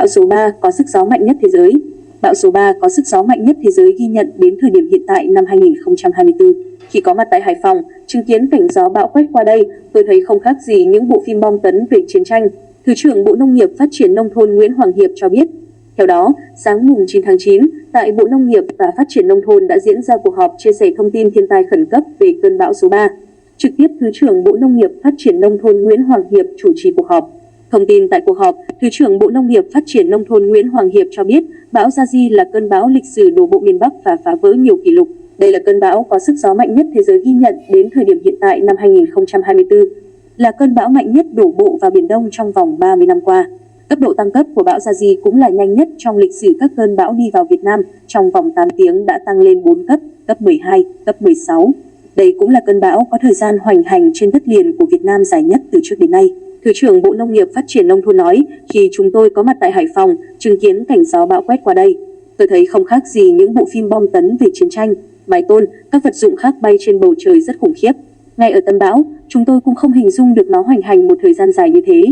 Bão số 3 có sức gió mạnh nhất thế giới. Bão số 3 có sức gió mạnh nhất thế giới ghi nhận đến thời điểm hiện tại năm 2024. Khi có mặt tại Hải Phòng, chứng kiến cảnh gió bão quét qua đây, tôi thấy không khác gì những bộ phim bom tấn về chiến tranh. Thứ trưởng Bộ Nông nghiệp Phát triển Nông thôn Nguyễn Hoàng Hiệp cho biết. Theo đó, sáng mùng 9 tháng 9, tại Bộ Nông nghiệp và Phát triển Nông thôn đã diễn ra cuộc họp chia sẻ thông tin thiên tai khẩn cấp về cơn bão số 3. Trực tiếp, Thứ trưởng Bộ Nông nghiệp Phát triển Nông thôn Nguyễn Hoàng Hiệp chủ trì cuộc họp. Thông tin tại cuộc họp, Thứ trưởng Bộ Nông nghiệp Phát triển Nông thôn Nguyễn Hoàng Hiệp cho biết bão Yazi là cơn bão lịch sử đổ bộ miền Bắc và phá vỡ nhiều kỷ lục. Đây là cơn bão có sức gió mạnh nhất thế giới ghi nhận đến thời điểm hiện tại năm 2024, là cơn bão mạnh nhất đổ bộ vào Biển Đông trong vòng 30 năm qua. Cấp độ tăng cấp của bão Yazi cũng là nhanh nhất trong lịch sử các cơn bão đi vào Việt Nam, trong vòng 8 tiếng đã tăng lên 4 cấp, cấp 12, cấp 16. Đây cũng là cơn bão có thời gian hoành hành trên đất liền của Việt Nam dài nhất từ trước đến nay. Thứ trưởng Bộ Nông nghiệp Phát triển Nông thôn nói, khi chúng tôi có mặt tại Hải Phòng, chứng kiến cảnh gió bão quét qua đây, tôi thấy không khác gì những bộ phim bom tấn về chiến tranh, mái tôn, các vật dụng khác bay trên bầu trời rất khủng khiếp. Ngay ở tâm bão, chúng tôi cũng không hình dung được nó hoành hành một thời gian dài như thế.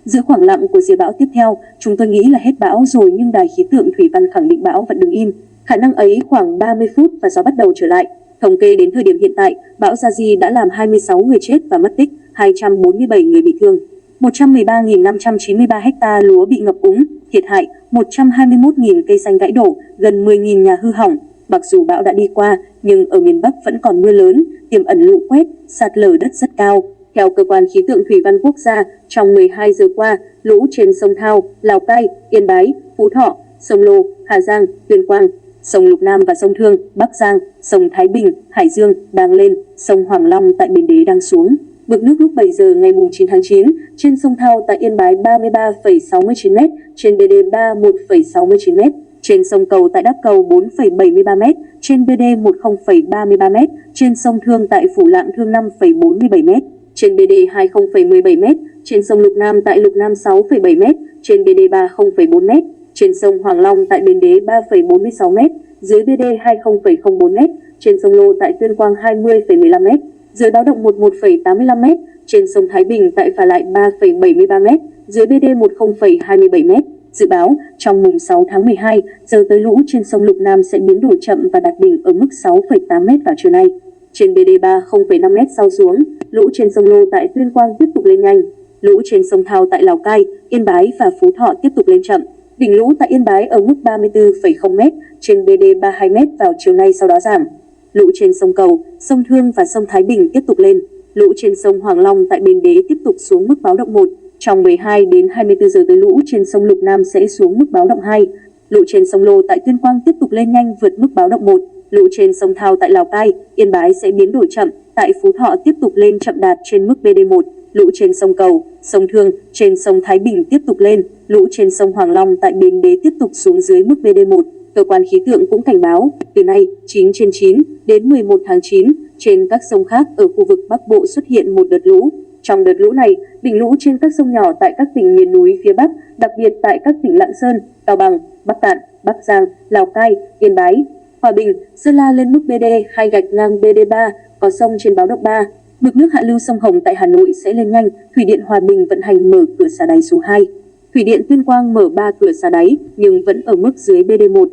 Giữa khoảng lặng của rìa bão tiếp theo, chúng tôi nghĩ là hết bão rồi, nhưng Đài khí tượng thủy văn khẳng định bão vẫn đứng im. Khả năng ấy khoảng 30 phút và gió bắt đầu trở lại. Thống kê đến thời điểm hiện tại, bão Yazi đã làm 26 người chết và mất tích, 247 người bị thương. 113.593 ha lúa bị ngập úng, thiệt hại 121.000 cây xanh gãy đổ, gần 10.000 nhà hư hỏng. Mặc dù bão đã đi qua, nhưng ở miền Bắc vẫn còn mưa lớn, tiềm ẩn lũ quét, sạt lở đất rất cao. Theo Cơ quan Khí tượng Thủy văn Quốc gia, trong 12 giờ qua, lũ trên sông Thao, Lào Cai, Yên Bái, Phú Thọ, sông Lô, Hà Giang, Tuyên Quang, sông Lục Nam và sông Thương, Bắc Giang, sông Thái Bình, Hải Dương đang lên, sông Hoàng Long tại Bến Đế đang xuống. Mực nước lúc 7 giờ ngày 9 tháng 9, trên sông Thao tại Yên Bái 33,69 m, trên BD 31,69 m, trên sông Cầu tại Đắp Cầu 4,73 m, trên BD 10,33 m, trên sông Thương tại Phủ Lạng Thương 5,47 m, trên BD 20,17 m, trên sông Lục Nam tại Lục Nam 6,7 m, trên BD 30,4 m, trên sông Hoàng Long tại Bến Đế 3,46 m, dưới BD 20,04 m, trên sông Lô tại Tuyên Quang 20,15 m, dưới báo động 1,85 m, trên sông Thái Bình tại Phà Lại 3,73 m, dưới BD 10,27 m. Dự báo, trong mùng 6 tháng 12, giờ tới lũ trên sông Lục Nam sẽ biến đổi chậm và đạt đỉnh ở mức 6,8 m vào trưa nay. Trên BD 30,5 m sau xuống, lũ trên sông Lô tại Tuyên Quang tiếp tục lên nhanh. Lũ trên sông Thao tại Lào Cai, Yên Bái và Phú Thọ tiếp tục lên chậm. Đỉnh lũ tại Yên Bái ở mức 34,0 m, trên BD 32 m vào chiều nay sau đó giảm. Lũ trên sông Cầu, sông Thương và sông Thái Bình tiếp tục lên. Lũ trên sông Hoàng Long tại Bến Đế tiếp tục xuống mức báo động 1. Trong 12 đến 24 giờ tới lũ trên sông Lục Nam sẽ xuống mức báo động 2. Lũ trên sông Lô tại Tuyên Quang tiếp tục lên nhanh vượt mức báo động 1. Lũ trên sông Thao tại Lào Cai, Yên Bái sẽ biến đổi chậm, tại Phú Thọ tiếp tục lên chậm đạt trên mức BD 1. Lũ trên sông Cầu, sông Thương, trên sông Thái Bình tiếp tục lên. Lũ trên sông Hoàng Long tại Bến Đế tiếp tục xuống dưới mức BD 1. Cơ quan khí tượng cũng cảnh báo, từ nay 9/9 đến 11 tháng 9, trên các sông khác ở khu vực Bắc Bộ xuất hiện một đợt lũ. Trong đợt lũ này, đỉnh lũ trên các sông nhỏ tại các tỉnh miền núi phía Bắc, đặc biệt tại các tỉnh Lạng Sơn, Cao Bằng, Bắc Kạn, Bắc Giang, Lào Cai, Yên Bái, Hòa Bình, Sơn La lên mức BD 2/BD3, có sông trên báo động 3. Mực nước hạ lưu sông Hồng tại Hà Nội sẽ lên nhanh, Thủy điện Hòa Bình vận hành mở cửa xả đáy số 2. Thủy điện Tuyên Quang mở 3 cửa xả đáy nhưng vẫn ở mức dưới BD1.